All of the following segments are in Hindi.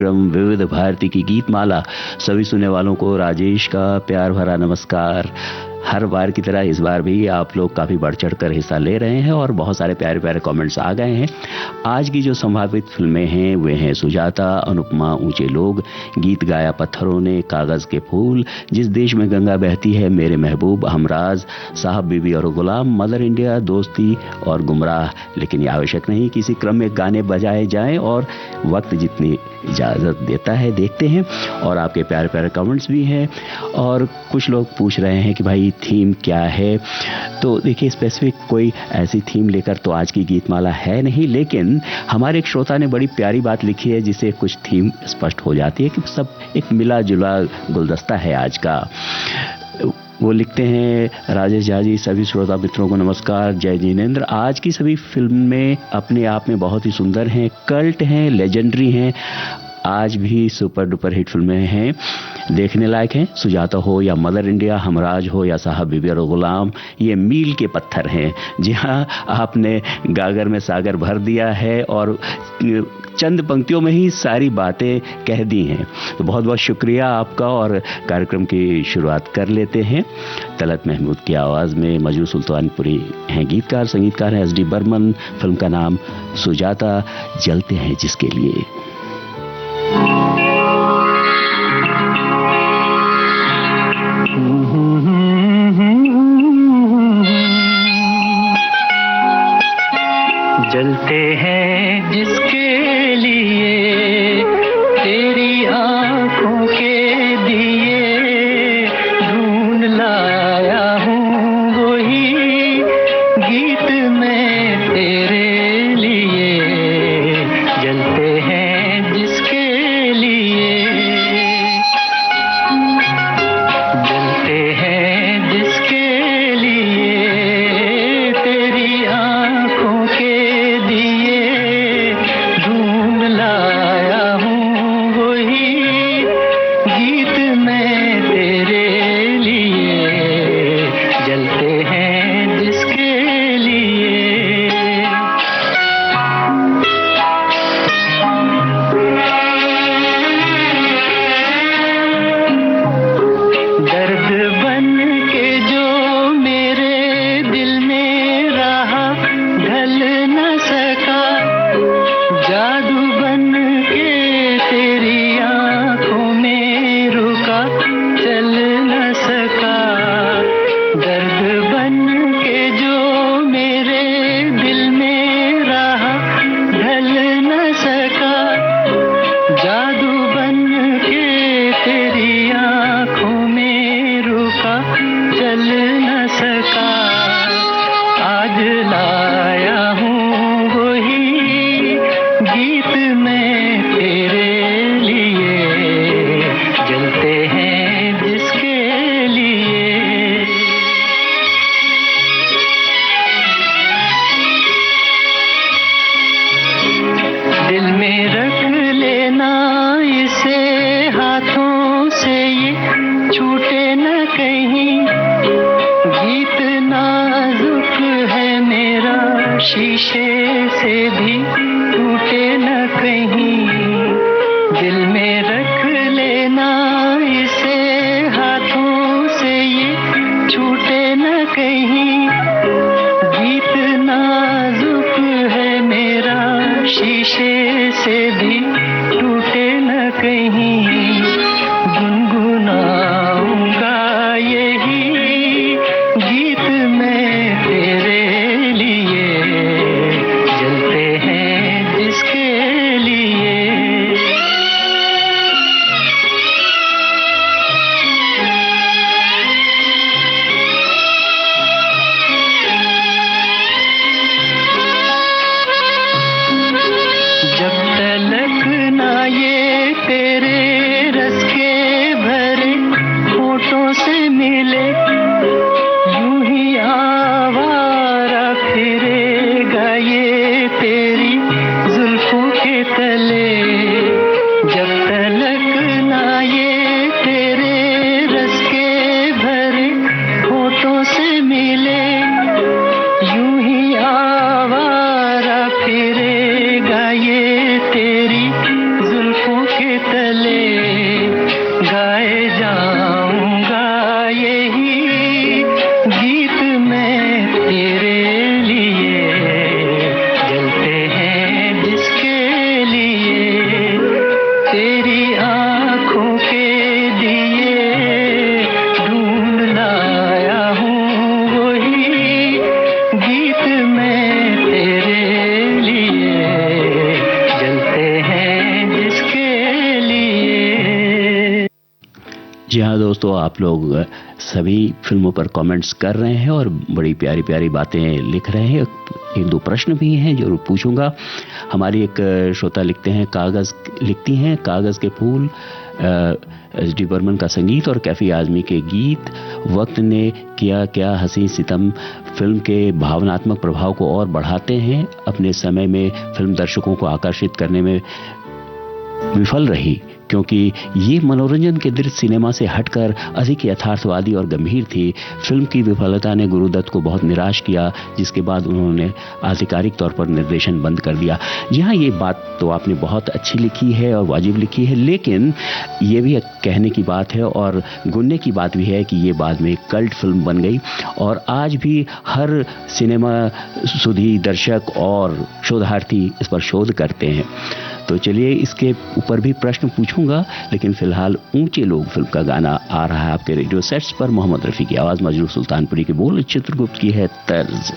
कार्यक्रम विविध भारती की गीत माला सभी सुनने वालों को राजेश का प्यार भरा नमस्कार। हर बार की तरह इस बार भी आप लोग काफ़ी बढ़ चढ़ कर हिस्सा ले रहे हैं और बहुत सारे प्यारे प्यारे कमेंट्स आ गए हैं। आज की जो संभावित फिल्में हैं वे हैं सुजाता, अनुपमा, ऊंचे लोग, गीत गाया पत्थरों ने, कागज़ के फूल, जिस देश में गंगा बहती है, मेरे महबूब, हमराज, साहब बीबी और गुलाम, मदर इंडिया, दोस्ती और गुमराह। लेकिन ये आवश्यक नहीं किसी क्रम में गाने बजाए जाएं और वक्त जितनी इजाज़त देता है देखते हैं। और आपके प्यारे प्यारे कमेंट्स भी हैं और कुछ लोग पूछ रहे हैं कि भाई थीम क्या है। तो देखिए स्पेसिफिक कोई ऐसी थीम लेकर तो आज की गीतमाला है नहीं, लेकिन हमारे एक श्रोता ने बड़ी प्यारी बात लिखी है जिससे कुछ थीम स्पष्ट हो जाती है कि सब एक मिला जुला गुलदस्ता है आज का। वो लिखते हैं, राजेश झा जी सभी श्रोता मित्रों को नमस्कार, जय जिनेंद्र। आज की सभी फिल्में अपने आप में बहुत ही सुंदर हैं, कल्ट हैं, लेजेंडरी हैं, आज भी सुपर डुपर हिट फिल्में हैं, देखने लायक हैं। सुजाता हो या मदर इंडिया, हमराज हो या साहब बीबी और गुलाम, ये मील के पत्थर हैं। जी हाँ, आपने गागर में सागर भर दिया है और चंद पंक्तियों में ही सारी बातें कह दी हैं। तो बहुत बहुत शुक्रिया आपका और कार्यक्रम की शुरुआत कर लेते हैं। तलत महमूद की आवाज़ में मजरू सुल्तानपुरी हैं गीतकार, संगीतकार हैं एस.डी. बर्मन। फिल्म का नाम सुजाता, जलते हैं जिसके लिए। जलते हैं जिसके लिए तेरी आंखों के दिए, ढूंढ लाया हूँ वही गीत मैं तेरे लिए। जलते हैं जिसके लिए, जलते हैं जिसके लिए तेरी आंखों के जी हाँ दोस्तों, आप लोग सभी फिल्मों पर कमेंट्स कर रहे हैं और बड़ी प्यारी प्यारी बातें लिख रहे हैं। एक दो प्रश्न भी हैं जरूर पूछूंगा। हमारी एक श्रोता लिखती हैं कागज़ के फूल, एस.डी. बर्मन का संगीत और कैफी आजमी के गीत। वक्त ने किया क्या हंसी सितम फिल्म के भावनात्मक प्रभाव को और बढ़ाते हैं। अपने समय में फिल्म दर्शकों को आकर्षित करने में विफल रही, क्योंकि ये मनोरंजन के दृश्य सिनेमा से हटकर अधिक यथार्थवादी और गंभीर थी। फिल्म की विफलता ने गुरुदत्त को बहुत निराश किया, जिसके बाद उन्होंने आधिकारिक तौर पर निर्देशन बंद कर दिया। जी हाँ, ये बात तो आपने बहुत अच्छी लिखी है और वाजिब लिखी है, लेकिन ये भी एक कहने की बात है और गुनने की बात भी है कि ये बाद में कल्ट फिल्म बन गई और आज भी हर सिनेमा सुधी दर्शक और शोधार्थी इस पर शोध करते हैं। तो चलिए इसके ऊपर भी प्रश्न पूछूंगा, लेकिन फिलहाल ऊंचे लोग फिल्म का गाना आ रहा है आपके रेडियो सेट्स पर। मोहम्मद रफी की आवाज, मजरू सुल्तानपुरी के बोल, चित्रगुप्त की है तर्ज।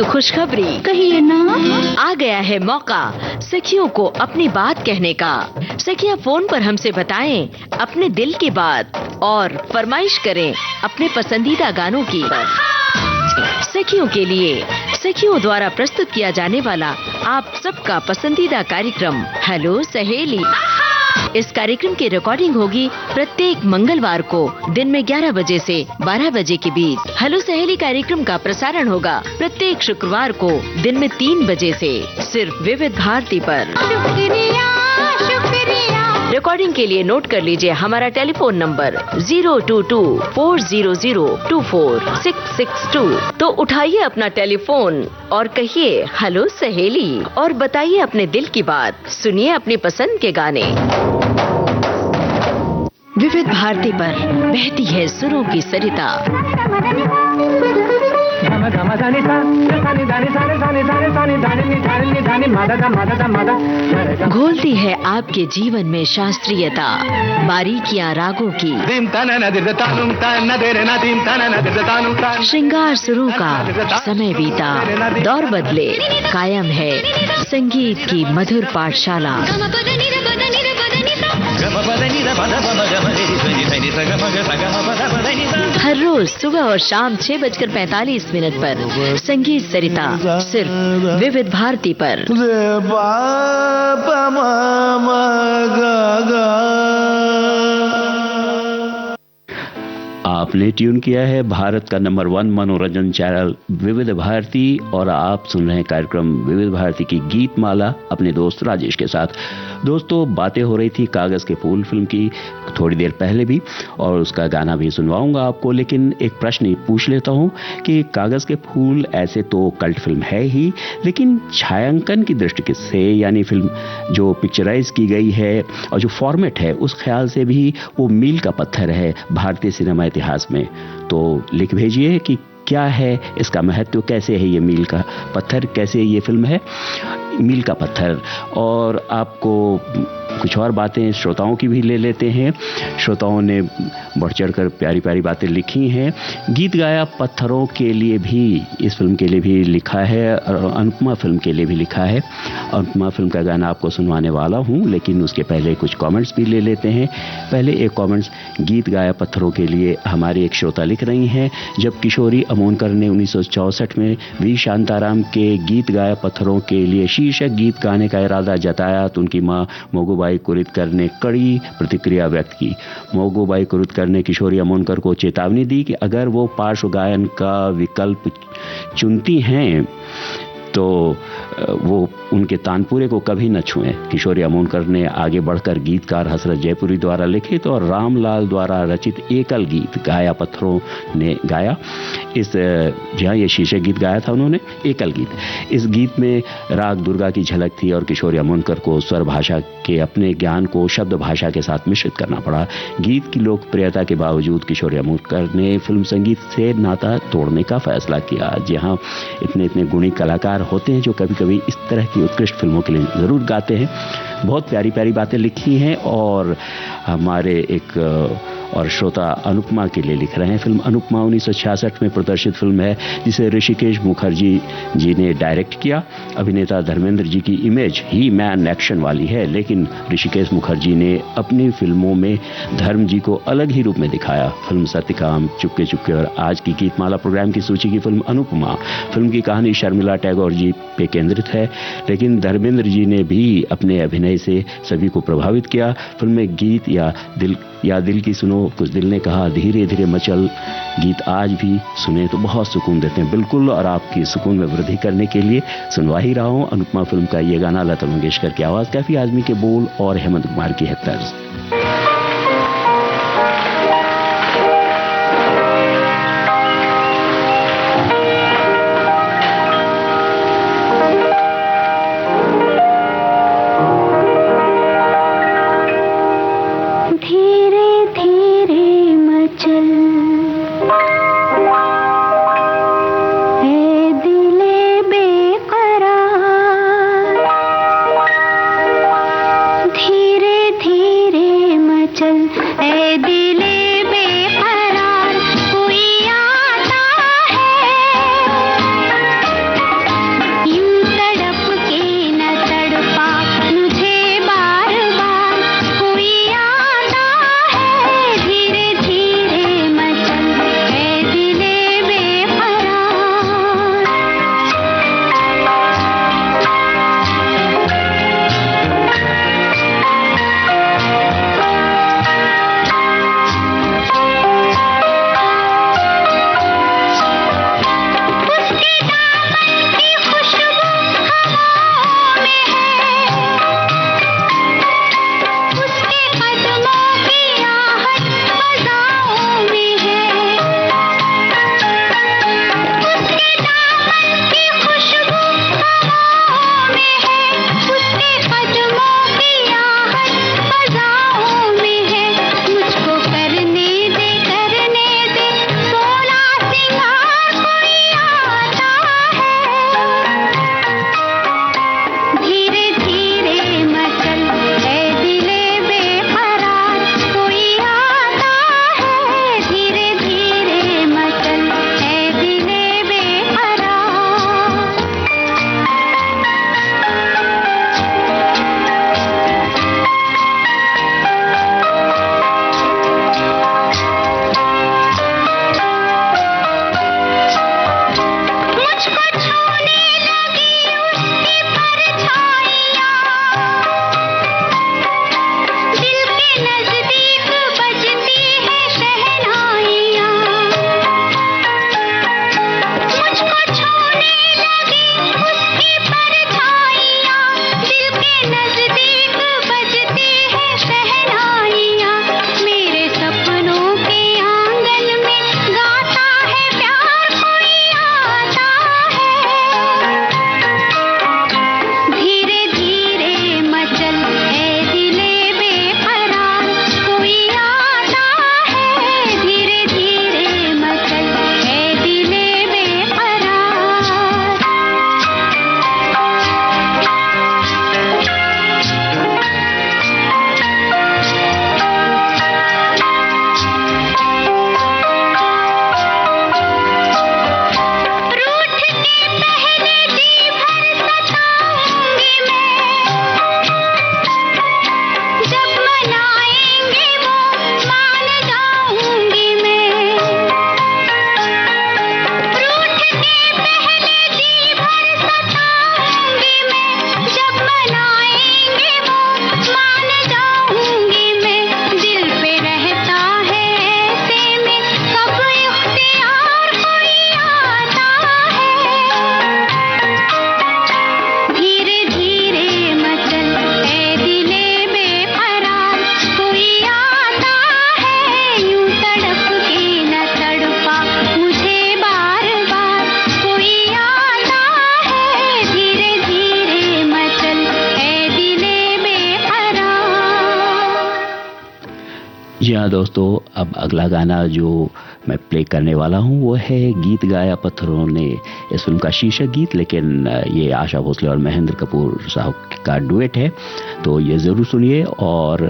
खुशखबरी कहिए ना, आ गया है मौका सखियों को अपनी बात कहने का। सखियां फोन पर हमसे बताएं अपने दिल की बात और फरमाइश करें अपने पसंदीदा गानों की। सखियों के लिए सखियों द्वारा प्रस्तुत किया जाने वाला आप सबका पसंदीदा कार्यक्रम हेलो सहेली। इस कार्यक्रम की रिकॉर्डिंग होगी प्रत्येक मंगलवार को दिन में 11 बजे से 12 बजे के बीच। हेलो सहेली कार्यक्रम का प्रसारण होगा प्रत्येक शुक्रवार को दिन में 3 बजे से सिर्फ विविध भारती पर। शुक्रिया शुक्रिया। रिकॉर्डिंग के लिए नोट कर लीजिए हमारा टेलीफोन नंबर 022-400-24662। तो उठाइए अपना टेलीफोन और कहिए हेलो सहेली और बताइए अपने दिल की बात। सुनिए अपनी पसंद के गाने। विविध भारती पर बहती है सुरों की सरिता। घोलती है आपके जीवन में शास्त्रीयता, बारीकियां रागों की, श्रृंगार सुरों का। समय बीता, दौर बदले, कायम है संगीत की मधुर पाठशाला। हर रोज सुबह और शाम 6:45 पर संगीत सरिता सिर्फ विविध भारती पर। आपने ट्यून किया है भारत का नंबर 1 मनोरंजन चैनल विविध भारती और आप सुन रहे हैं कार्यक्रम विविध भारती की गीत माला अपने दोस्त राजेश के साथ। दोस्तों, बातें हो रही थी कागज के फूल फिल्म की थोड़ी देर पहले भी और उसका गाना भी सुनवाऊंगा आपको, लेकिन एक प्रश्न पूछ लेता हूं कि कागज के फूल ऐसे तो कल्ट फिल्म है ही, लेकिन छायांकन की दृष्टि से यानी फिल्म जो पिक्चराइज की गई है और जो फॉर्मेट है उस ख्याल से भी वो मील का पत्थर है भारतीय सिनेमा इतिहास में। तो लिख भेजिए कि क्या है इसका महत्व, कैसे है ये मील का पत्थर, कैसे ये फिल्म है मील का पत्थर। और आपको कुछ और बातें श्रोताओं की भी ले लेते हैं। श्रोताओं ने बढ़ चढ़कर प्यारी प्यारी बातें लिखी हैं। गीत गाया पत्थरों के लिए भी इस फिल्म के लिए भी लिखा है और अनुपमा फिल्म के लिए भी लिखा है। अनुपमा फिल्म का गाना आपको सुनवाने वाला हूं, लेकिन उसके पहले कुछ कमेंट्स भी ले लेते हैं। पहले एक कमेंट्स गीत गाया पत्थरों के लिए हमारी एक श्रोता लिख रही हैं, जब किशोरी अमोनकर ने 1964 में वी शांताराम के गीत गाया पत्थरों के लिए शीर्षक गीत गाने का इरादा जताया तो उनकी मां मोगूबाई कुरितकर ने कड़ी प्रतिक्रिया व्यक्त की। मोगूबाई कुरितकर ने किशोरी अमोनकर को चेतावनी दी कि अगर वो पार्श्व गायन का विकल्प चुनती हैं तो वो उनके तानपुरे को कभी न छुएं। किशोरी अमोनकर ने आगे बढ़कर गीतकार हसरत जयपुरी द्वारा लिखित और रामलाल द्वारा रचित एकल गीत गाया पत्थरों ने गाया। इस जहाँ ये शीर्षक गीत गाया था उन्होंने, एकल गीत। इस गीत में राग दुर्गा की झलक थी और किशोरी अमोनकर को स्वर भाषा के अपने ज्ञान को शब्द भाषा के साथ मिश्रित करना पड़ा। गीत की लोकप्रियता के बावजूद किशोरी अमोनकर ने फिल्म संगीत से नाता तोड़ने का फैसला किया। जहाँ इतने इतने गुणी कलाकार होते हैं जो कभी कभी इस तरह की उत्कृष्ट फिल्मों के लिए जरूर गाते हैं। बहुत प्यारी प्यारी बातें लिखी हैं और हमारे एक और श्रोता अनुपमा के लिए लिख रहे हैं। फिल्म अनुपमा 1966 में प्रदर्शित फिल्म है जिसे ऋषिकेश मुखर्जी जी ने डायरेक्ट किया। अभिनेता धर्मेंद्र जी की इमेज ही मैन एक्शन वाली है, लेकिन ऋषिकेश मुखर्जी ने अपनी फिल्मों में धर्म जी को अलग ही रूप में दिखाया। फिल्म सत्यकाम, चुपके चुपके और आज की गीतमाला प्रोग्राम की सूची की फिल्म अनुपमा। फिल्म की कहानी शर्मिला टैगोर जी पे केंद्रित है, लेकिन धर्मेंद्र जी ने भी अपने अभिनय से सभी को प्रभावित किया। फिल्म में गीत या दिल की सुनो कुछ दिल ने कहा, धीरे धीरे मचल गीत आज भी सुने तो बहुत सुकून देते हैं। बिल्कुल, और आपकी सुकून में वृद्धि करने के लिए सुनवा ही रहा हूं अनुपमा फिल्म का ये गाना। लता मंगेशकर की आवाज, कैफी आजमी के बोल और हेमंत कुमार की है तर्ज। धीरे धीरे दोस्तों, अब अगला गाना जो मैं प्ले करने वाला हूँ वो है गीत गाया पत्थरों ने, इस फिल्म का शीर्षक गीत, लेकिन ये आशा भोसले और महेंद्र कपूर साहब का डुएट है, तो ये ज़रूर सुनिए। और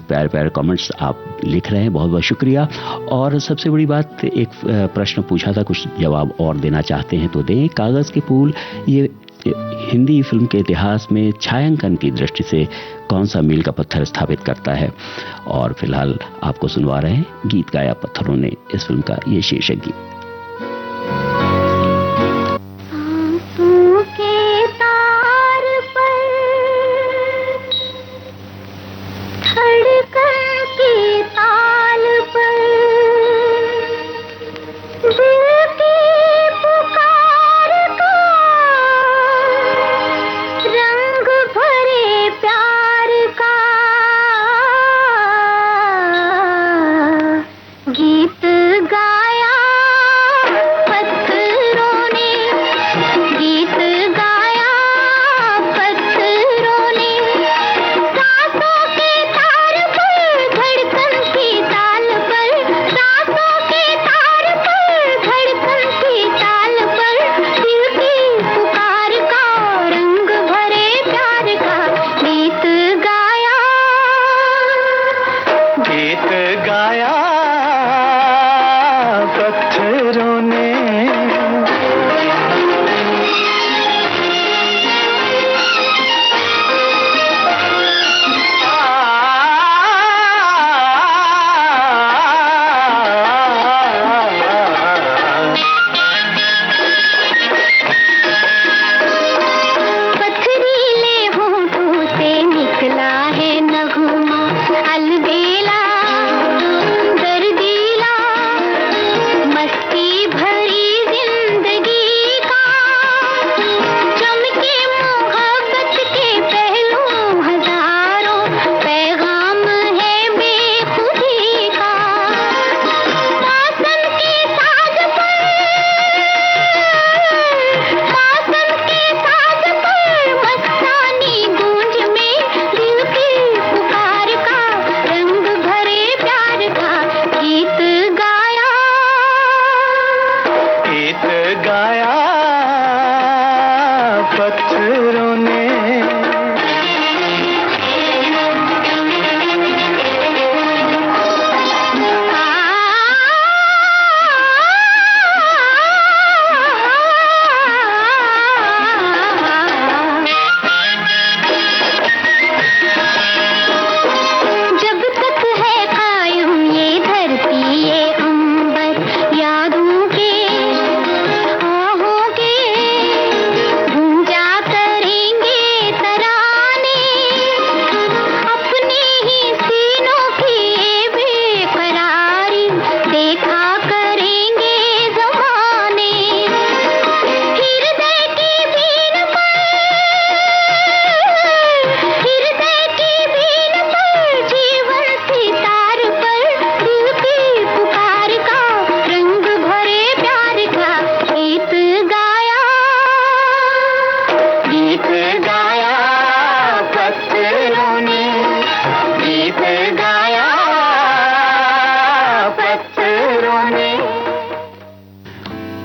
प्यारे प्यारे कमेंट्स आप लिख रहे हैं, बहुत बहुत शुक्रिया। और सबसे बड़ी बात, एक प्रश्न पूछा था, कुछ जवाब और देना चाहते हैं तो दें। कागज़ के फूल ये हिंदी फिल्म के इतिहास में छायांकन की दृष्टि से कौन सा मील का पत्थर स्थापित करता है? और फिलहाल आपको सुनवा रहे हैं गीत गाया पत्थरों ने, इस फिल्म का ये शीर्षक गीत।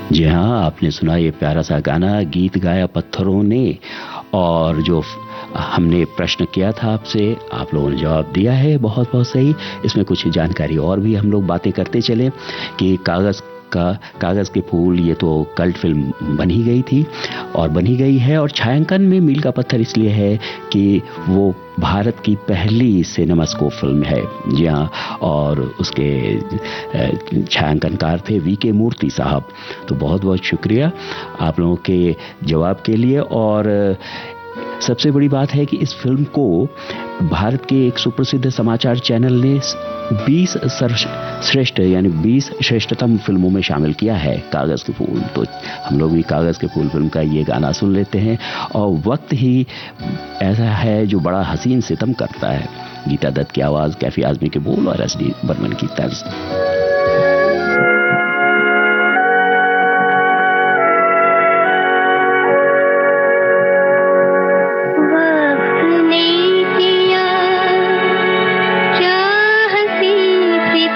जी हाँ, आपने सुना ये प्यारा सा गाना गीत गाया पत्थरों ने। और जो हमने प्रश्न किया था आपसे, आप लोगों ने जवाब दिया है बहुत बहुत सही। इसमें कुछ जानकारी और भी हम लोग बातें करते चले कि कागज़ के फूल ये तो कल्ट फिल्म बनी गई थी और बनी गई है, और छायांकन में मील का पत्थर इसलिए है कि वो भारत की पहली सिनेमास्कोप फिल्म है। जी हाँ, और उसके छायांकनकार थे वी.के. मूर्ति साहब। तो बहुत बहुत शुक्रिया आप लोगों के जवाब के लिए। और सबसे बड़ी बात है कि इस फिल्म को भारत के एक सुप्रसिद्ध समाचार चैनल ने 20 सर्वश्रेष्ठ यानी 20 श्रेष्ठतम फिल्मों में शामिल किया है कागज़ के फूल। तो हम लोग भी कागज़ के फूल फिल्म का ये गाना सुन लेते हैं। और वक्त ही ऐसा है जो बड़ा हसीन सितम करता है। गीता दत्त की आवाज़, कैफी आज़मी के बोल और एस.डी. बर्मन की तर्ज। वक्त ने किया क्या हसी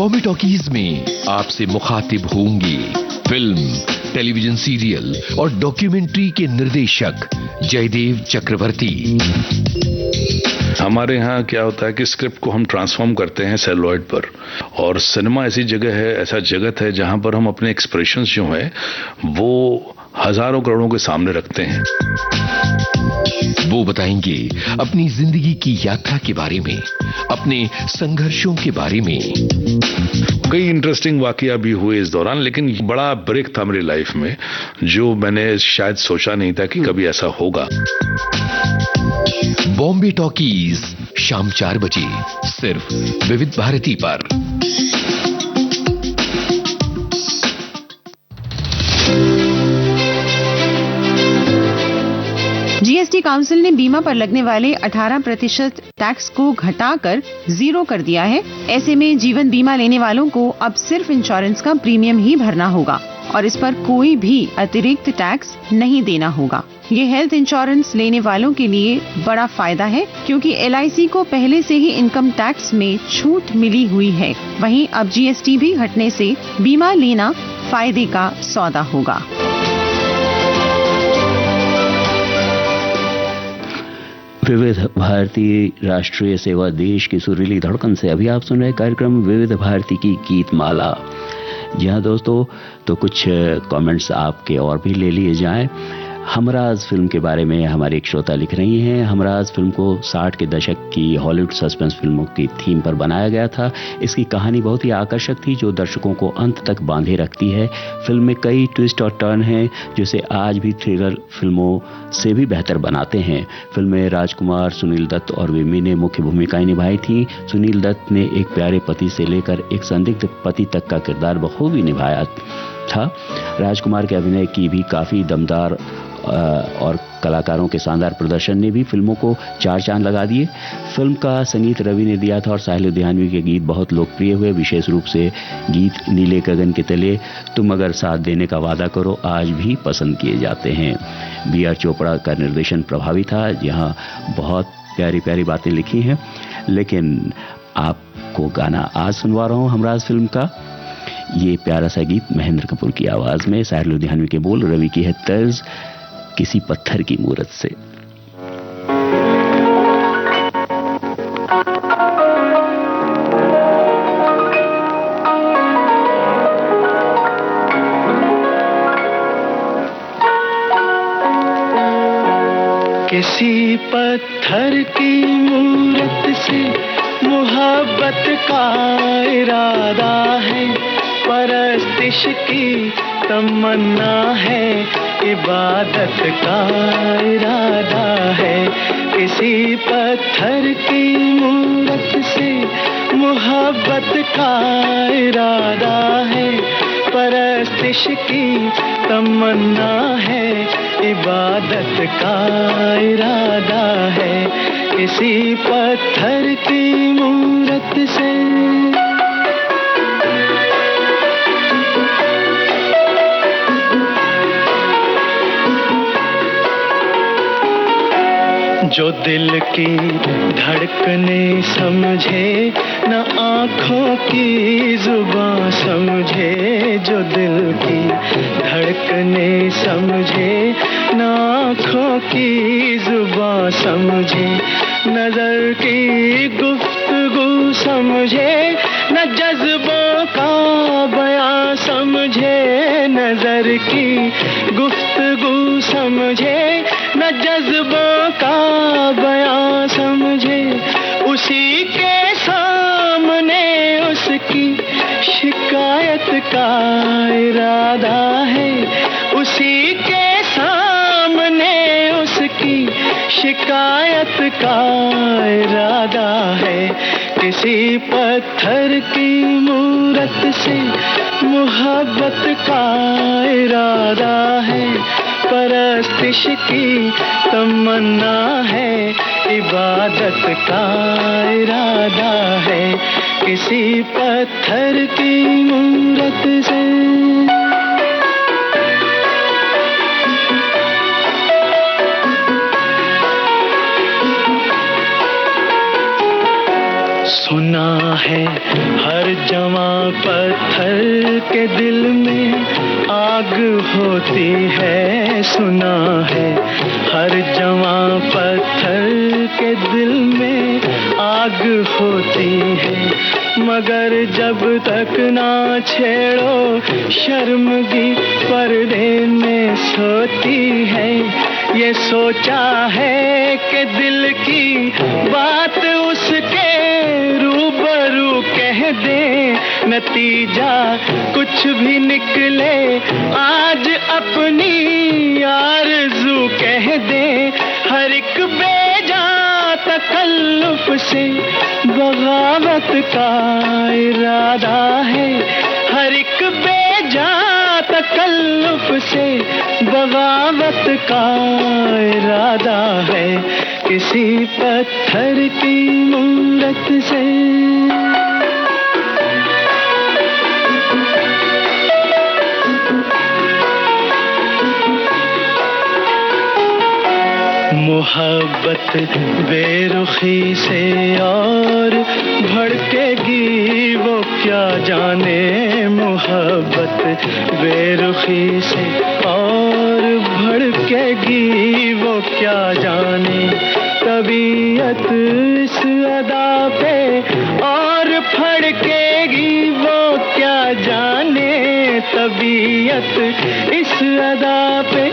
बॉम्बे टॉकीज में आपसे मुखातिब होंगे फिल्म, टेलीविजन सीरियल और डॉक्यूमेंट्री के निर्देशक जयदेव चक्रवर्ती। हमारे यहाँ क्या होता है कि स्क्रिप्ट को हम ट्रांसफॉर्म करते हैं सेलुलॉइड पर, और सिनेमा ऐसी जगह है, ऐसा जगत है जहां पर हम अपने एक्सप्रेशंस जो हैं वो हजारों करोड़ों के सामने रखते हैं। वो बताएंगे अपनी जिंदगी की यात्रा के बारे में, अपने संघर्षों के बारे में। कई इंटरेस्टिंग वाकया भी हुए इस दौरान, लेकिन बड़ा ब्रेक था मेरी लाइफ में जो मैंने शायद सोचा नहीं था कि कभी ऐसा होगा। बॉम्बे टॉकीज शाम 4 बजे सिर्फ विविध भारती पर। जीएसटी काउंसिल ने बीमा पर लगने वाले 18% टैक्स को घटाकर 0 कर दिया है। ऐसे में जीवन बीमा लेने वालों को अब सिर्फ इंश्योरेंस का प्रीमियम ही भरना होगा और इस पर कोई भी अतिरिक्त टैक्स नहीं देना होगा। ये हेल्थ इंश्योरेंस लेने वालों के लिए बड़ा फायदा है क्योंकि LIC को पहले से ही इनकम टैक्स में छूट मिली हुई है। वहीं अब GST भी घटने से बीमा लेना फायदे का सौदा होगा। विविध भारती राष्ट्रीय सेवा देश की सुरीली धड़कन से अभी आप सुन रहे कार्यक्रम विविध भारती की गीत माला। जी हाँ दोस्तों, तो कुछ कमेंट्स आपके और भी ले लिए जाएं। हमराज फिल्म के बारे में हमारी एक श्रोता लिख रही हैं। हमराज फिल्म को 60 के दशक की हॉलीवुड सस्पेंस फिल्मों की थीम पर बनाया गया था। इसकी कहानी बहुत ही आकर्षक थी जो दर्शकों को अंत तक बांधे रखती है। फिल्म में कई ट्विस्ट और टर्न हैं जिसे आज भी थ्रिलर फिल्मों से भी बेहतर बनाते हैं। फिल्म में राजकुमार, सुनील दत्त और विमी ने मुख्य भूमिकाएं निभाई थी। सुनील दत्त ने एक प्यारे पति से लेकर एक संदिग्ध पति तक का किरदार बखूबी निभाया था। राजकुमार के अभिनय की भी काफी दमदार और कलाकारों के शानदार प्रदर्शन ने भी फिल्मों को 4 चांद लगा दिए। फिल्म का संगीत रवि ने दिया था और साहिल लुधियानवी के गीत बहुत लोकप्रिय हुए। विशेष रूप से गीत नीले गगन के तले, तुम अगर साथ देने का वादा करो आज भी पसंद किए जाते हैं। BR चोपड़ा का निर्देशन प्रभावी था। यहाँ बहुत प्यारी प्यारी बातें लिखी हैं, लेकिन आपको गाना आज सुनवा रहा हूँ हमराज फिल्म का। ये प्यारा सा गीत महेंद्र कपूर की आवाज में, साहिल लुधियानवी के बोल, रवि की है तर्ज, किसी पत्थर की मूरत से। किसी पत्थर की मूरत से मोहब्बत का इरादा है, परस्तिश की तमन्ना है, इबादत का इरादा है। किसी पत्थर की मूरत से मोहब्बत का इरादा है, परस्तिश की तमन्ना है, इबादत का इरादा है। किसी पत्थर की मूरत से जो दिल की धड़कने समझे, न आँखों की जुबां समझे। जो दिल की धड़कने समझे, न आँखों की जुबां समझे। नजर की गुफ्तगू समझे, न जज्बों का बयां समझे। नजर की गुफ्तगू समझे, न जज्बों का बयां समझे। उसी के सामने उसकी शिकायत का इरादा है। उसी के सामने उसकी शिकायत का इरादा है। किसी पत्थर की मूरत से मोहब्बत का इरादा है, परस्तिश की तमन्ना है, इबादत का इरादा है। किसी पत्थर की मूरत से सुना है हर जवां पत्थर के दिल में आग होती है, सुना है हर जवां पत्थर के दिल में आग होती है। मगर जब तक ना छेड़ो शर्मगी पर्दे में सोती है। ये सोचा है कि दिल की बात उसके रूबरू कह दे, नतीजा कुछ भी निकले आज अपनी आरज़ू कह दे। हर एक बेजा तकल्लुफ से बगावत का इरादा है, हर एक बेजा तकल्लुफ से बगावत का इरादा है। किसी पत्थर की मूरत से मोहब्बत बेरुखी से और भड़केगी वो क्या जाने, मोहब्बत बेरुखी से और भड़केगी वो क्या जाने। तबीयत इस अदा पे और फड़केगी वो क्या जाने, तबीयत इस अदा पे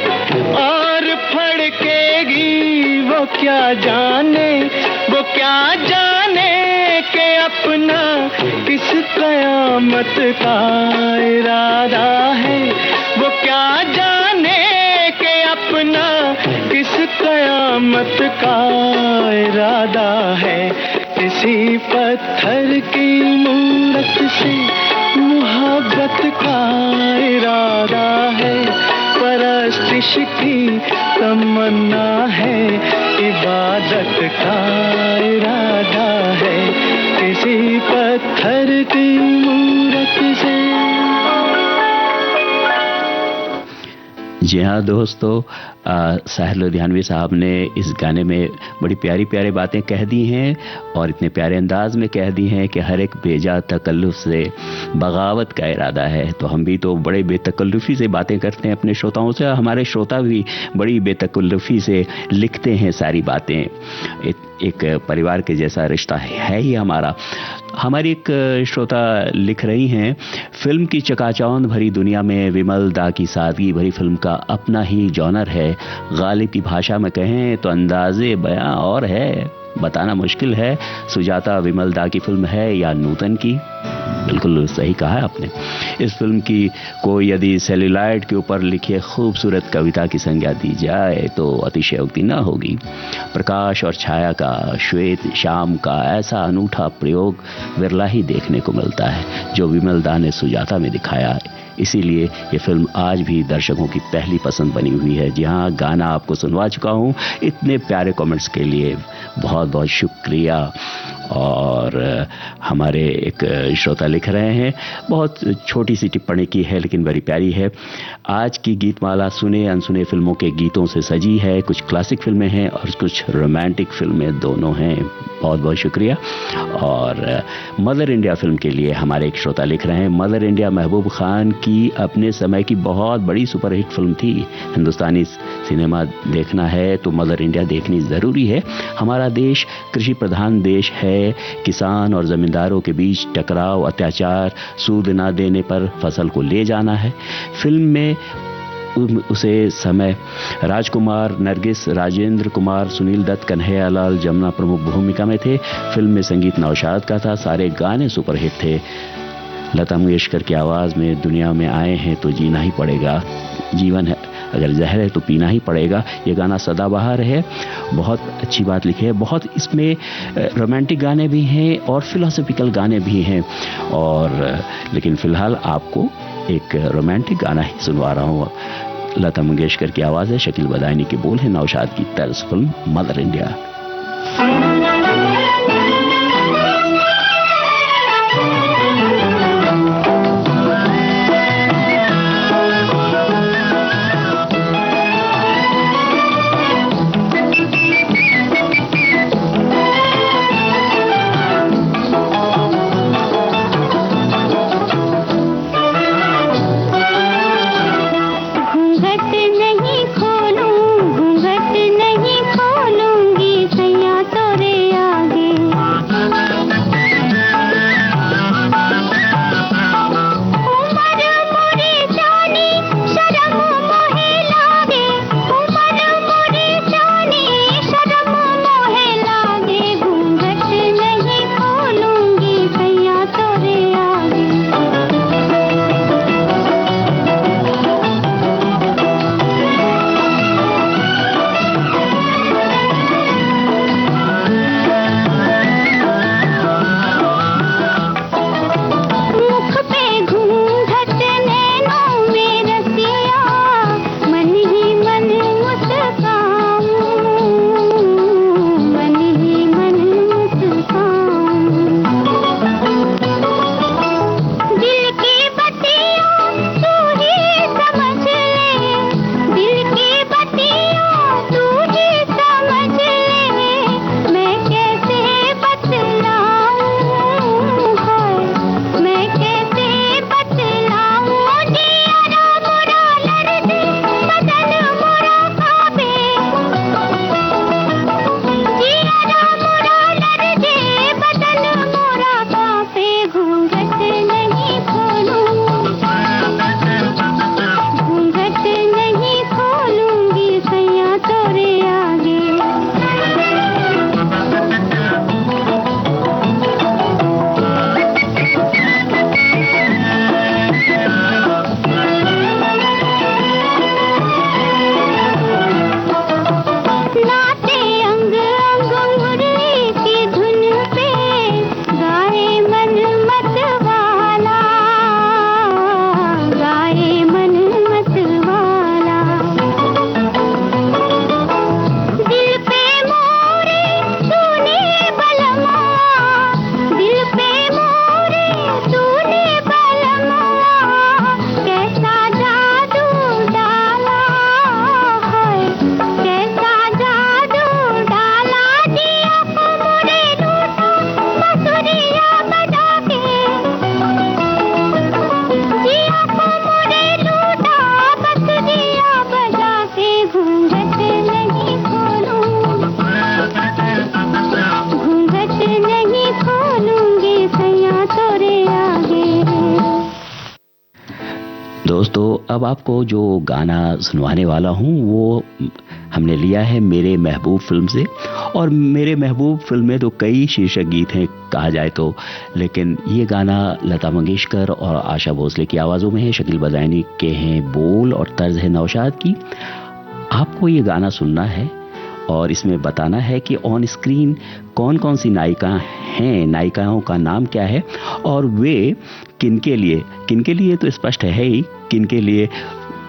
और फड़केगी वो क्या जाने। वो क्या जाने कि अपना किस कयामत का इरादा है, वो क्या जाने कि अपना किस कयामत का इरादा है। किसी पत्थर की मूरत से मोहब्बत का इरादा है, परस्तिश की तमन्ना है, इबादत का इरादा है। किसी पत्थर की मूरत से। जी हाँ दोस्तों, साहिर लुधियानवी साहब ने इस गाने में बड़ी प्यारी प्यारी बातें कह दी हैं और इतने प्यारे अंदाज में कह दी हैं कि हर एक बेजा तकल्लुफ से बगावत का इरादा है। तो हम भी तो बड़े बेतकल्लुफी से बातें करते हैं अपने श्रोताओं से, हमारे श्रोता भी बड़ी बेतकल्लुफी से लिखते हैं सारी बातें। एक परिवार के जैसा रिश्ता है ही हमारा। हमारी एक श्रोता लिख रही हैं, फिल्म की चकाचौंध भरी दुनिया में विमल दा की सादगी भरी फिल्म का अपना ही जॉनर है। गालिब की भाषा में कहें तो अंदाजे बयां और है, बताना मुश्किल है सुजाता विमल दा की फिल्म है या नूतन की। बिल्कुल सही कहा है आपने। इस फिल्म की को यदि सेल्यूलाइड के ऊपर लिखे खूबसूरत कविता की संज्ञा दी जाए तो अतिशयोक्ति न होगी। प्रकाश और छाया का, श्वेत शाम का ऐसा अनूठा प्रयोग विरला ही देखने को मिलता है जो विमल दा ने सुजाता में दिखाया है। इसीलिए ये फिल्म आज भी दर्शकों की पहली पसंद बनी हुई है। जी हाँ, गाना आपको सुनवा चुका हूँ। इतने प्यारे कमेंट्स के लिए बहुत बहुत शुक्रिया। और हमारे एक श्रोता लिख रहे हैं, बहुत छोटी सी टिप्पणी की है लेकिन बड़ी प्यारी है। आज की गीतमाला सुने अनसुने फिल्मों के गीतों से सजी है। कुछ क्लासिक फिल्में हैं और कुछ रोमांटिक फिल्में दोनों हैं। बहुत बहुत शुक्रिया। और मदर इंडिया फिल्म के लिए हमारे एक श्रोता लिख रहे हैं, मदर इंडिया महबूब खान की अपने समय की बहुत बड़ी सुपरहिट फिल्म थी। हिंदुस्तानी सिनेमा देखना है तो मदर इंडिया देखनी ज़रूरी है। हमारा देश कृषि प्रधान देश है। किसान और जमींदारों के बीच टकराव, अत्याचार, सूद ना देने पर फसल को ले जाना है। फिल्म में उसे समय राजकुमार, नरगिस, राजेंद्र कुमार, सुनील दत्त, कन्हैयालाल, जमुना प्रमुख भूमिका में थे। फिल्म में संगीत नौशाद का था। सारे गाने सुपरहिट थे। लता मंगेशकर की आवाज़ में दुनिया में आए हैं तो जीना ही पड़ेगा, जीवन है अगर जहर है तो पीना ही पड़ेगा, ये गाना सदाबहार है। बहुत अच्छी बात लिखी है। बहुत इसमें रोमांटिक गाने भी हैं और फिलोसॉफिकल गाने भी हैं। और लेकिन फ़िलहाल आपको एक रोमांटिक गाना ही सुनवा रहा हूँ। लता मंगेशकर की आवाज़ है, शकील बदायनी के बोल है, नौशाद की तर्ज, फिल्म मदर इंडिया। अब आपको जो गाना सुनवाने वाला हूँ वो हमने लिया है मेरे महबूब फिल्म से। और मेरे महबूब फिल्म में तो कई शीर्षक गीत हैं कहा जाए तो, लेकिन ये गाना लता मंगेशकर और आशा भोसले की आवाज़ों में है, शकील बदायूनी के हैं बोल और तर्ज है नौशाद की। आपको ये गाना सुनना है और इसमें बताना है कि ऑन स्क्रीन कौन कौन सी नायिका हैं, नायिकाओं का नाम क्या है और वे किनके लिए तो स्पष्ट है ही, किनके लिए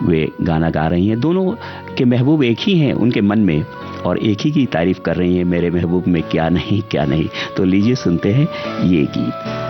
वे गाना गा रही हैं। दोनों के महबूब एक ही हैं उनके मन में और एक ही की तारीफ कर रही हैं, मेरे महबूब में क्या नहीं क्या नहीं। तो लीजिए सुनते हैं ये गीत।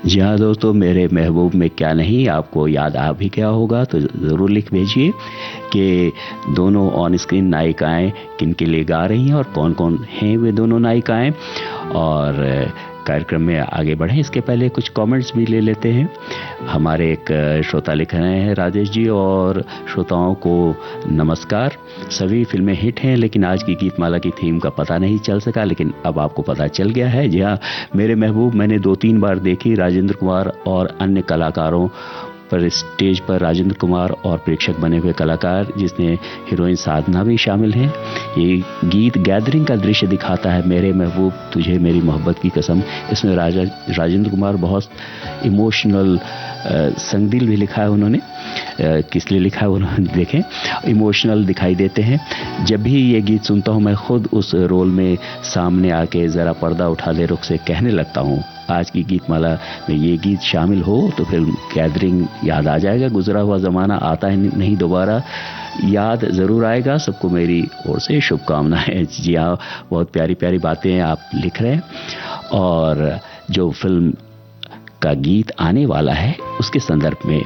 जी हाँ दोस्तों, मेरे महबूब में क्या नहीं आपको याद आ भी गया होगा तो ज़रूर लिख भेजिए कि दोनों ऑन स्क्रीन नायिकाएं किन के लिए गा रही हैं और कौन कौन हैं वे दोनों नायिकाएं। और कार्यक्रम में आगे बढ़ें इसके पहले कुछ कमेंट्स भी ले लेते हैं। हमारे एक श्रोता लिख रहे हैं, राजेश जी और श्रोताओं को नमस्कार। सभी फिल्में हिट हैं लेकिन आज की गीतमाला की थीम का पता नहीं चल सका, लेकिन अब आपको पता चल गया है। जी हाँ, मेरे महबूब मैंने 2-3 बार देखी। राजेंद्र कुमार और अन्य कलाकारों पर स्टेज पर राजेंद्र कुमार और प्रेक्षक बने हुए कलाकार जिसमें हीरोइन साधना भी शामिल हैं। ये गीत गैदरिंग का दृश्य दिखाता है, मेरे महबूब तुझे मेरी मोहब्बत की कसम। इसमें राजेंद्र कुमार बहुत इमोशनल संगदिल भी लिखा है उन्होंने, किस लिए लिखा है उन्होंने देखें, इमोशनल दिखाई देते हैं। जब भी ये गीत सुनता हूँ मैं खुद उस रोल में सामने आके ज़रा पर्दा उठा ले रुख से कहने लगता हूँ आज की गीतमाला में ये गीत शामिल हो तो फिर गैदरिंग याद आ जाएगा। गुजरा हुआ ज़माना आता है नहीं दोबारा, याद ज़रूर आएगा। सबको मेरी ओर से शुभकामनाएं। जी हाँ, बहुत प्यारी प्यारी बातें आप लिख रहे हैं। और जो फिल्म का गीत आने वाला है उसके संदर्भ में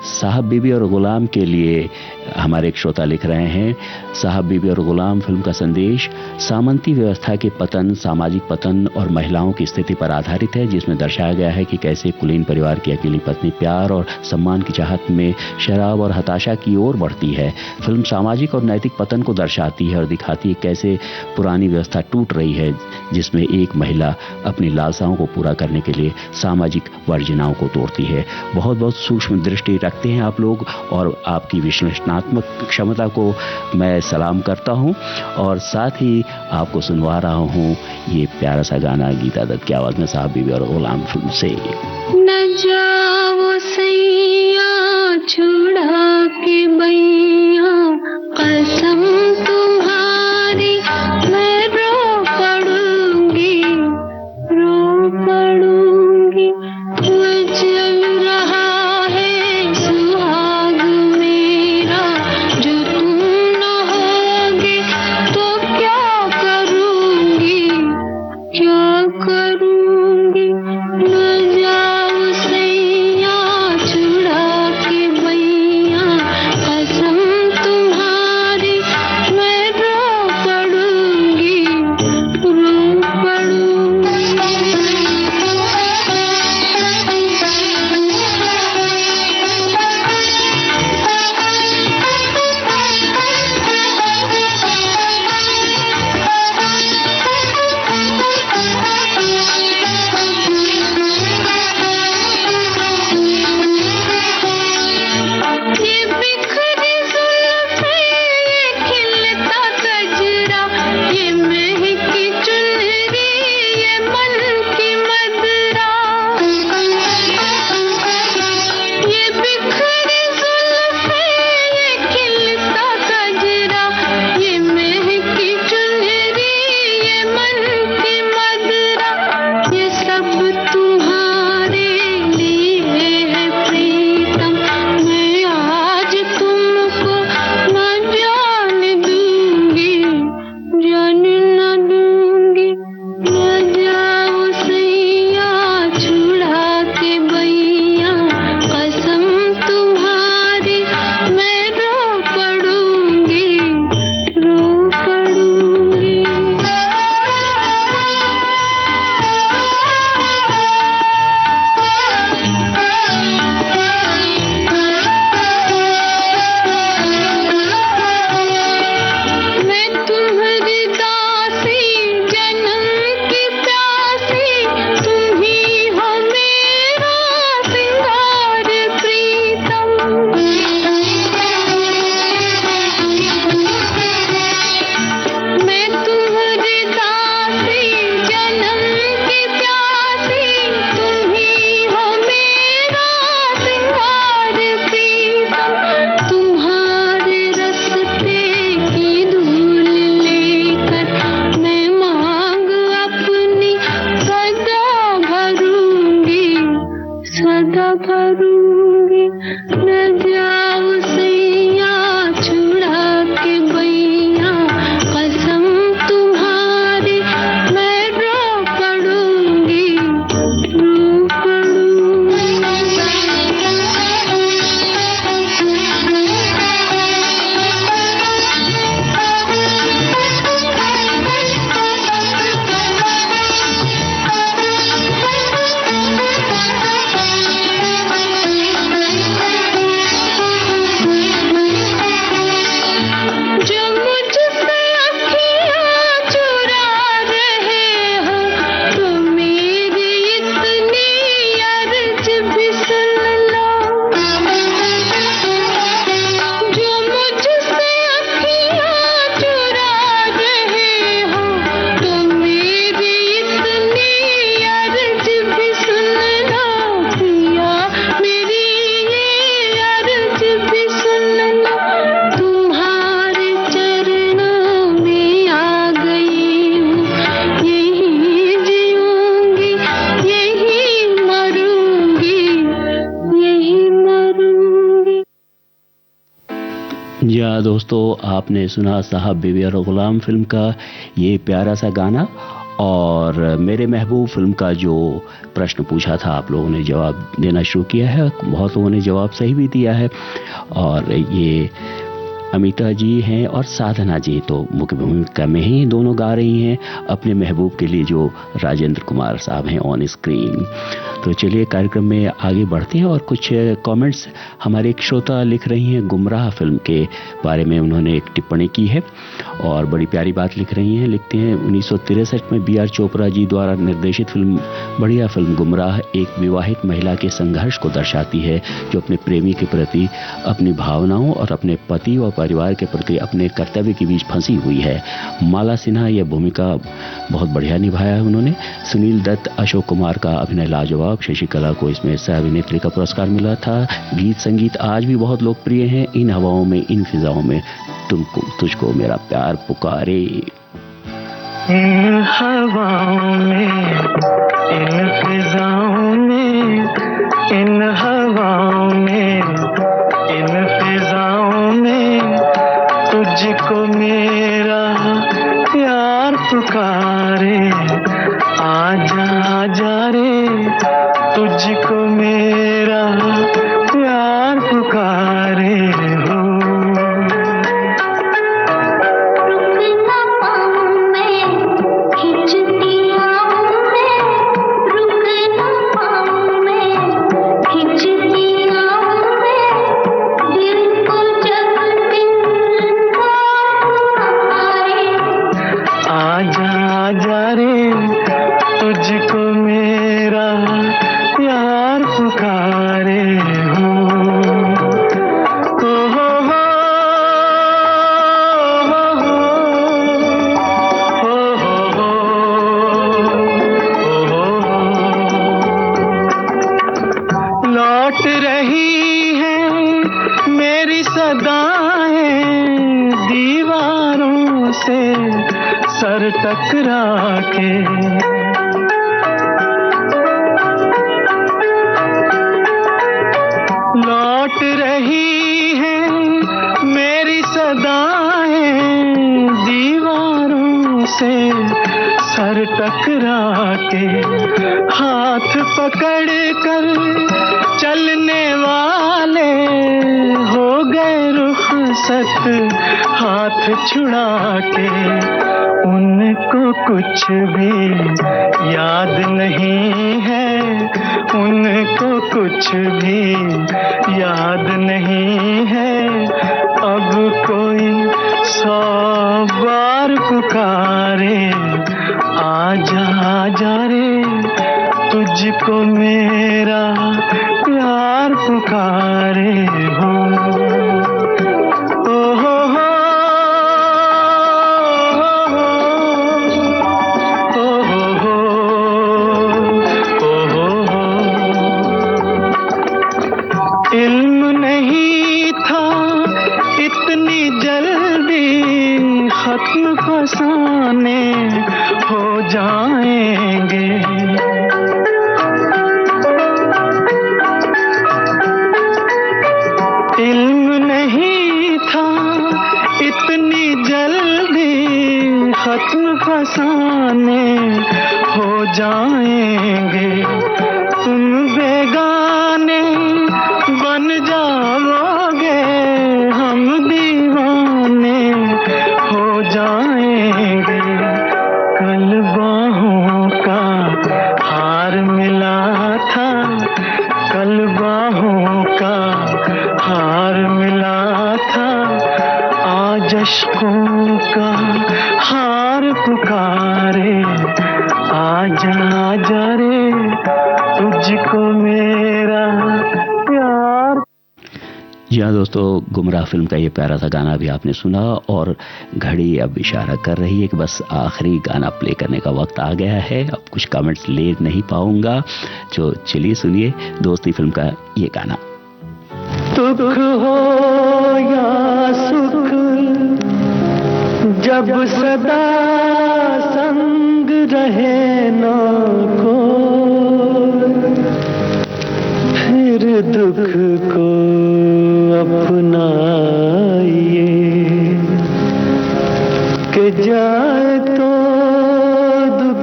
साहब बीबी और गुलाम के लिए हमारे एक श्रोता लिख रहे हैं, साहब बीबी और गुलाम फिल्म का संदेश सामंती व्यवस्था के पतन, सामाजिक पतन और महिलाओं की स्थिति पर आधारित है, जिसमें दर्शाया गया है कि कैसे कुलीन परिवार की अकेली पत्नी प्यार और सम्मान की चाहत में शराब और हताशा की ओर बढ़ती है। फिल्म सामाजिक और नैतिक पतन को दर्शाती है और दिखाती है कैसे पुरानी व्यवस्था टूट रही है, जिसमें एक महिला अपनी लालसाओं को पूरा करने के लिए सामाजिक वर्जनाओं को तोड़ती है। बहुत बहुत सूक्ष्म दृष्टि रखते हैं आप लोग और आपकी विश्लेषणात्मक क्षमता को मैं सलाम करता हूं और साथ ही आपको सुनवा रहा हूं ये प्यारा सा गाना गीता दत्त की आवाज में साहब बीबी और गुलाम फिल्म से। न जाओ सैया छुड़ा के बैया कसम तुम्हारी मैं रो पड़ूंगी चल रहा है सुहाग मेरा जो तुम न होगे तो क्या करूंगी न जाओ सैया छुड़ा के बैया कसम तुम्हारी मैं रो पड़ूंगी ये बिखरी जुल्फें, ये खिलता गजरा, ये महकी चुनरी, ये मन की मदरा। ये बिखरी जुल्फें, ये खिलता गजरा, ये महकी चुनरी, ये मन की मदरा। ये सब तुम्हारे लिए है प्रीतम, मैं आज तुमको न जाने दूंगी, जाने न दूंगी। न जाओ सैया छुड़ा के बैया कसम तुम्हारी मैं रो पड़ूंगी मैं तुम्हारी दासी जन्म की प्यासी, तुम ही हो मेरा सिंगार प्रीतम। मैं तुम्हारी दासी जन्म की प्यासी, तुम ही हो मेरा सिंगार प्रीतम। तुम्हारे रस्ते की धूल लेकर मैं मांग अपनी सदा भरूंगी। न जाओ सैया छुड़ा के बैया कसम तुम्हारी मैं रो पड़ूंगी जो मुझसे अखियाँ चुरा रहे हो तो मेरी इतनी अर्ज भी सुन लो। जो मुझसे अखियाँ चुरा रहे हो तो मेरी इतनी अर्ज भी सुन लो। पिया मेरी ये अर्ज भी सुन लो। तुम्हारे चरणों में आ गई हूँ, यही जीऊंगी यही मरूंगी। जी हाँ दोस्तों, आपने सुना साहब बीबी और गुलाम फिल्म का ये प्यारा सा गाना और मेरे महबूब फिल्म का जो प्रश्न पूछा था आप लोगों ने जवाब देना शुरू किया है, बहुत लोगों ने जवाब सही भी दिया है। और ये अमिता जी हैं और साधना जी तो मुख्य भूमिका में ही दोनों गा रही हैं अपने महबूब के लिए, जो राजेंद्र कुमार साहब हैं ऑन स्क्रीन। तो चलिए कार्यक्रम में आगे बढ़ते हैं और कुछ कमेंट्स हमारे एक श्रोता लिख रही हैं गुमराह फिल्म के बारे में, उन्होंने एक टिप्पणी की है और बड़ी प्यारी बात लिख रही हैं। लिखते हैं 1963 में B.R. चोपड़ा जी द्वारा निर्देशित फिल्म बढ़िया फिल्म गुमराह एक विवाहित महिला के संघर्ष को दर्शाती है जो अपने प्रेमी के प्रति अपनी भावनाओं और अपने पति व परिवार के प्रति अपने कर्तव्य के बीच फंसी हुई है। माला सिन्हा यह भूमिका बहुत बढ़िया निभाया है उन्होंने। सुनील दत्त, अशोक कुमार का अभिनय लाजवाब, शशिकला को इसमें सह अभिनेत्री का पुरस्कार मिला था। गीत संगीत आज भी बहुत लोकप्रिय हैं। इन हवाओं में इन फिजाओं में तुझको मेरा प्यार पुकारे। इन हवाओं में इन फिजाओं में, इन हवाओं में इन फिजाओं में तुझको मेरा प्यार पुकारे। आजा आजा रे तुझको मेरा प्यार पुकारे हो। तुझको मेरा प्यार पुकारे हो। लौट रही है मेरी सदाएं दीवारों से सर टकरा के। लौट रही है मेरी सदाएं दीवारों से सर टकरा के। हाथ पकड़ कर चलने वाले हो गए रुखसत हाथ छुड़ा के। उनको कुछ भी याद नहीं है, उनको कुछ भी याद नहीं है। अब कोई 100 बार पुकारे। आजा आजा रे तुझको मेरा प्यार पुकारे हो। इल्म नहीं था इतनी जल्दी खत्म फसाने हो जाएंगे। इल्म नहीं था इतनी जल्दी खत्म फसाने हो जाएंगे। तुम बेगाने बन जाओगे, हम दीवाने हो जाएंगे। कल बाहों का हार मिला था, कल बाहों का हार मिला था। आज अश्कों का हार पुकारे। आजा आजा रे तुझको मेरा प्यार। जी हाँ दोस्तों, गुमराह फिल्म का ये प्यारा सा गाना भी आपने सुना और घड़ी अब इशारा कर रही है कि बस आखिरी गाना प्ले करने का वक्त आ गया है। अब कुछ कमेंट्स ले नहीं पाऊंगा, जो चलिए सुनिए दोस्ती फिल्म का ये गाना। दुख हो या सुख जब सदा संग रहे ना को, फिर दुख को अपनाइए कि जाए तो दुख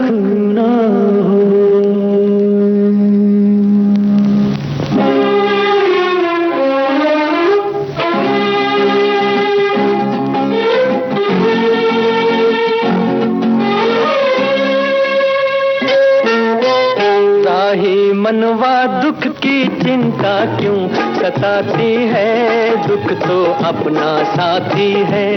मनवा दुख की चिंता क्यों सताती है, दुख तो अपना साथी है।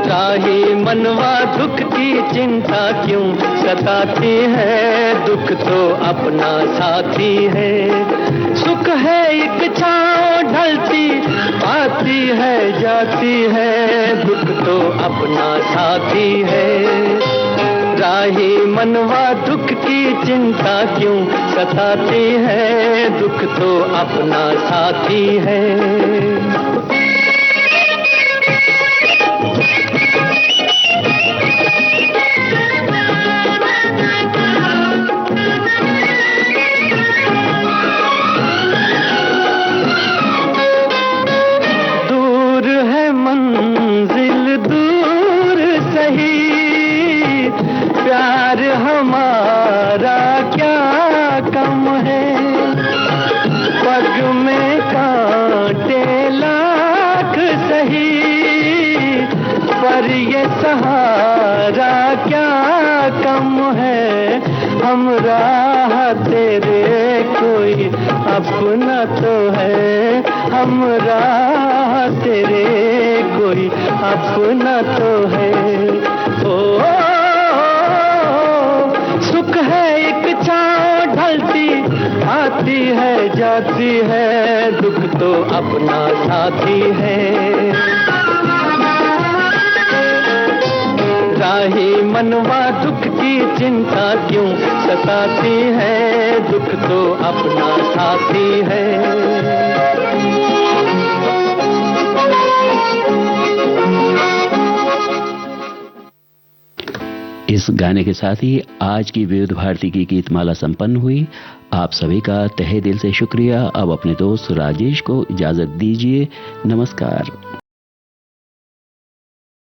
त्राही मनवा दुख की चिंता क्यों सताती है, दुख तो अपना साथी है। सुख है एक छाँव ढलती आती है जाती है, दुख तो अपना साथी है। राही मनवा दुख की चिंता क्यों सताती है, दुख तो अपना साथी है। प्यार हमारा क्या कम है, पग में कांटे लाख सही, पर ये सहारा क्या कम है। हम राह तेरे कोई अपना तो है, हम राह तेरे कोई अपना तो है। ओ सुख है एक छाँव ढलती आती है जाती है, दुख तो अपना साथी है। राही मनवा दुख की चिंता क्यों सताती है, दुख तो अपना साथी है। इस गाने के साथ ही आज की विविध भारती की गीतमाला संपन्न हुई। आप सभी का तहे दिल से शुक्रिया। अब अपने दोस्त राजेश को इजाजत दीजिए। नमस्कार।